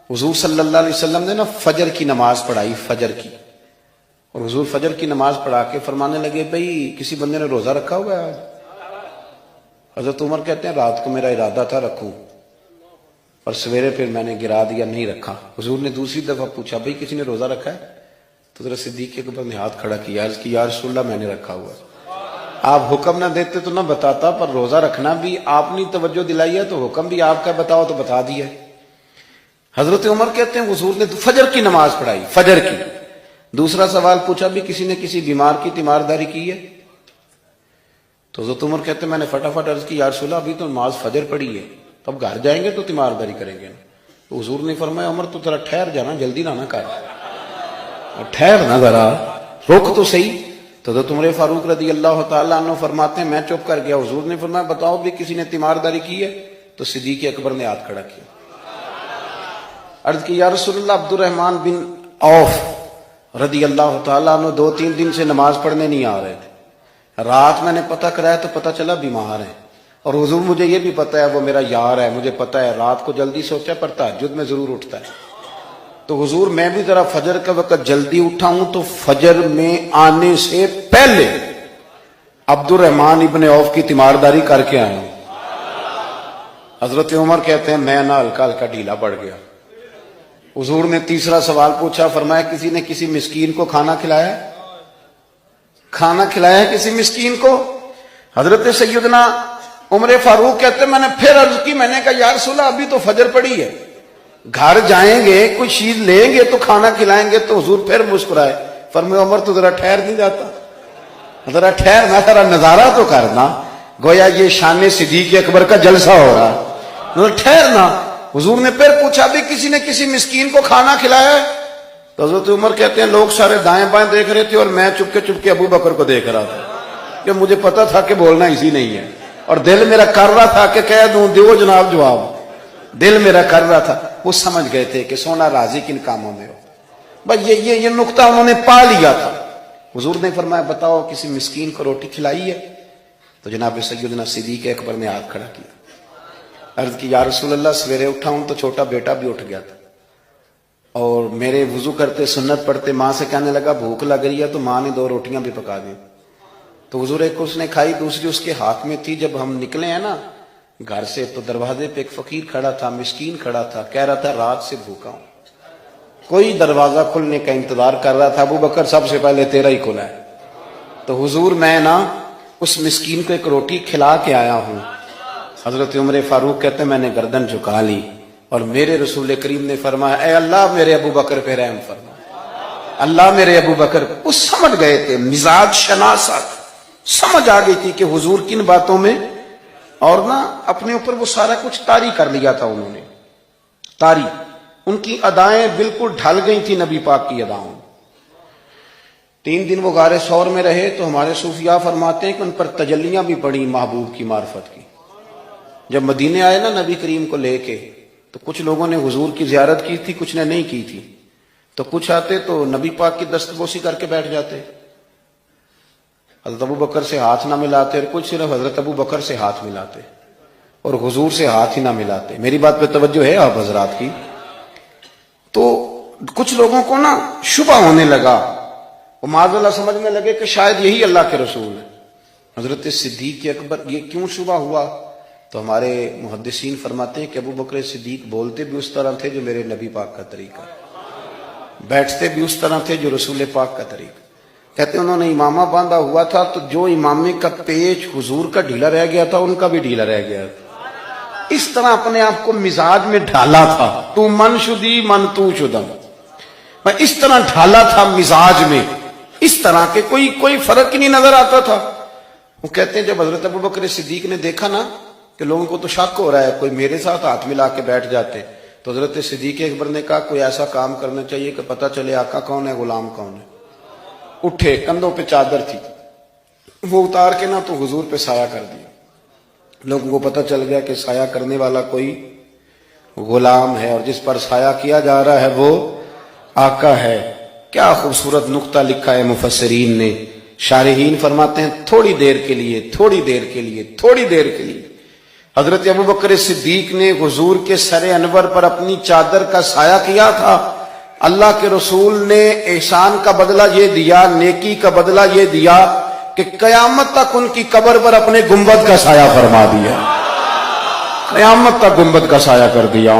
حضور صلی اللہ علیہ وسلم نے نا فجر کی نماز پڑھائی، فجر کی، اور حضور فجر کی نماز پڑھا کے فرمانے لگے بھئی کسی بندے نے روزہ رکھا ہوا ہے؟ حضرت عمر کہتے ہیں رات کو میرا ارادہ تھا رکھوں، اور سویرے پھر میں نے گرا دیا، نہیں رکھا۔ حضور نے دوسری دفعہ پوچھا بھئی کسی نے روزہ رکھا ہے؟ تو حضرت صدیق اکبر نے ہاتھ کھڑا کیا، عرض کی یا رسول اللہ میں نے رکھا ہوا ہے۔ آپ حکم نہ دیتے تو نہ بتاتا، پر روزہ رکھنا بھی آپ نے توجہ دلائی ہے تو حکم بھی آپ کا بتاؤ تو بتا دیا۔ حضرت عمر کہتے ہیں حضور نے فجر کی نماز پڑھائی، فجر کی۔ دوسرا سوال پوچھا بھی کسی نے کسی بیمار کی تیمارداری کی ہے؟ تو حضرت عمر کہتے ہیں میں نے فٹافٹ عرض کی یا رسول اللہ ابھی تو نماز فجر پڑھی ہے، تو اب گھر جائیں گے تو تیمارداری کریں گے۔ تو حضور نے فرمایا عمر تو ذرا ٹھہر جانا، جلدی نہ کر، ٹھہر نہ ذرا، روک تو صحیح۔ تو حضرت عمر فاروق رضی اللہ تعالیٰ عنہ فرماتے ہیں میں چپ کر گیا، حضور نے فرمایا بتاؤ بھی کسی نے تیمارداری کی ہے؟ تو صدیق اکبر نے ہاتھ کھڑا کیا، عرض کی یا رسول اللہ عبد الرحمن بن عوف رضی اللہ تعالیٰ عنہ 2-3 دن سے نماز پڑھنے نہیں آ رہے تھے، رات میں نے پتہ کرایا تو پتہ چلا بیمار ہیں، اور حضور مجھے یہ بھی پتہ ہے وہ میرا یار ہے، مجھے پتہ ہے رات کو جلدی سوچا پر تہجد میں ضرور اٹھتا ہے، تو حضور میں بھی ذرا فجر کا وقت جلدی اٹھا ہوں تو فجر میں آنے سے پہلے عبد الرحمن ابن عوف کی تیمارداری کر کے آیا ہوں۔ حضرت عمر کہتے ہیں میں نہ ہلکا ہلکا ڈھیلا پڑ گیا۔ حضور نے تیسرا سوال پوچھا، فرمایا کسی نے کسی مسکین کو کھانا کھلایا ہے؟ کھانا کھلایا ہے کسی مسکین کو؟ حضرت سیدنا عمر فاروق کہتے ہیں میں نے پھر عرض کی، میں نے کہا یا رسول اللہ ابھی تو فجر پڑی ہے، گھر جائیں گے کوئی چیز لیں گے تو کھانا کھلائیں گے۔ تو حضور پھر مسکرائے، فرمایا عمر تو ذرا ٹھہر نہیں جاتا، ذرا ٹھہر نہ، ذرا نظارہ تو کرنا، گویا یہ شان صدیق اکبر کا جلسہ ہو رہا، ٹھہرنا۔ حضور نے پھر پوچھا بھی کسی نے کسی مسکین کو کھانا کھلایا ہے؟ تو حضرت عمر کہتے ہیں لوگ سارے دائیں بائیں دیکھ رہے تھے اور میں چپ کے ابو بکر کو دیکھ رہا تھا، کہ مجھے پتا تھا کہ بولنا اسی نہیں ہے، اور دل میرا کر رہا تھا کہ کہہ دوں دیو جناب جواب، دل میرا کر رہا تھا۔ وہ سمجھ گئے تھے کہ سونا راضی کن کاموں میں ہو، بس یہ نقطہ انہوں نے پا لیا تھا۔ حضور نے فرمایا بتاؤ کسی مسکین کو روٹی کھلائی ہے؟ تو جناب سیدنا صدیق اکبر نے ہاتھ کھڑا کیا، عرض کی یا رسول اللہ سویرے اٹھا ہوں تو چھوٹا بیٹا بھی اٹھ گیا تھا، اور میرے وضو کرتے سنت پڑھتے ماں سے کہنے لگا بھوک لگ رہی ہے، تو ماں نے 2 روٹیاں بھی پکا دیں، تو حضور ایک اس نے کھائی، دوسری اس کے ہاتھ میں تھی۔ جب ہم نکلے ہیں نا گھر سے تو دروازے پہ ایک فقیر کھڑا تھا، مسکین کھڑا تھا، کہہ رہا تھا رات سے بھوکا ہوں، کوئی دروازہ کھلنے کا انتظار کر رہا تھا، ابو بکر سب سے پہلے تیرا ہی کھلا ہے۔ تو حضور میں نا اس مسکین کو ایک روٹی کھلا کے آیا ہوں۔ حضرت عمر فاروق کہتے ہیں میں نے گردن جھکا لی، اور میرے رسول کریم نے فرمایا اے اللہ میرے ابو بکر پہ رحم فرما، اللہ میرے ابو بکر۔ وہ سمجھ گئے تھے، مزاج شناست سمجھ آ گئی تھی کہ حضور کن باتوں میں، اور نہ اپنے اوپر وہ سارا کچھ طاری کر لیا تھا انہوں نے، طاری، ان کی ادائیں بالکل ڈھل گئی تھی نبی پاک کی اداؤں۔ 3 دن وہ غار ثور میں رہے تو ہمارے صوفیاء فرماتے ہیں کہ ان پر تجلیاں بھی پڑی محبوب کی معرفت کی۔ جب مدینے آئے نا نبی کریم کو لے کے، تو کچھ لوگوں نے حضور کی زیارت کی تھی، کچھ نے نہیں کی تھی، تو کچھ آتے تو نبی پاک کی دستبوسی کر کے بیٹھ جاتے، حضرت ابو بکر سے ہاتھ نہ ملاتے، اور کچھ صرف حضرت ابو بکر سے ہاتھ ملاتے اور حضور سے ہاتھ ہی نہ ملاتے۔ میری بات پہ توجہ ہے آپ حضرات کی؟ تو کچھ لوگوں کو نا شبہ ہونے لگا، وہ معاذ اللہ سمجھنے لگے کہ شاید یہی اللہ کے رسول ہے۔ حضرت صدیق اکبر یہ کیوں شبہ ہوا؟ تو ہمارے محدثین فرماتے ہیں کہ ابو بکر صدیق بولتے بھی اس طرح تھے جو میرے نبی پاک کا طریقہ، بیٹھتے بھی اس طرح تھے جو رسول پاک کا طریقہ۔ کہتے ہیں انہوں نے امامہ باندھا ہوا تھا تو جو امامے کا پیچ حضور کا ڈھیلا رہ گیا تھا ان کا بھی ڈھیلا رہ گیا تھا، اس طرح اپنے آپ کو مزاج میں ڈھالا تھا، تو من شدی من تو شدم، میں اس طرح ڈھالا تھا مزاج میں، اس طرح کے کوئی فرق ہی نہیں نظر آتا تھا۔ وہ کہتے ہیں جب حضرت ابو بکر صدیق نے دیکھا نا کہ لوگوں کو تو شک ہو رہا ہے، کوئی میرے ساتھ ہاتھ ملا کے بیٹھ جاتے، تو حضرت صدیق اکبر نے کہا کوئی ایسا کام کرنا چاہیے کہ پتہ چلے آقا کون ہے غلام کون ہے۔ اٹھے، کندھوں پہ چادر تھی، وہ اتار کے نا تو حضور پہ سایہ کر دیا، لوگوں کو پتہ چل گیا کہ سایہ کرنے والا کوئی غلام ہے، اور جس پر سایہ کیا جا رہا ہے وہ آقا ہے۔ کیا خوبصورت نقطہ لکھا ہے مفسرین نے، شارحین فرماتے ہیں تھوڑی دیر کے لیے حضرت ابوبکر صدیق نے حضور کے سر انور پر اپنی چادر کا سایہ کیا تھا. اللہ کے رسول نے احسان کا بدلہ یہ دیا، نیکی کا بدلہ یہ دیا کہ قیامت تک ان کی قبر پر اپنے گنبد کا سایہ فرما دیا، قیامت تک گنبد کا سایہ کر دیا.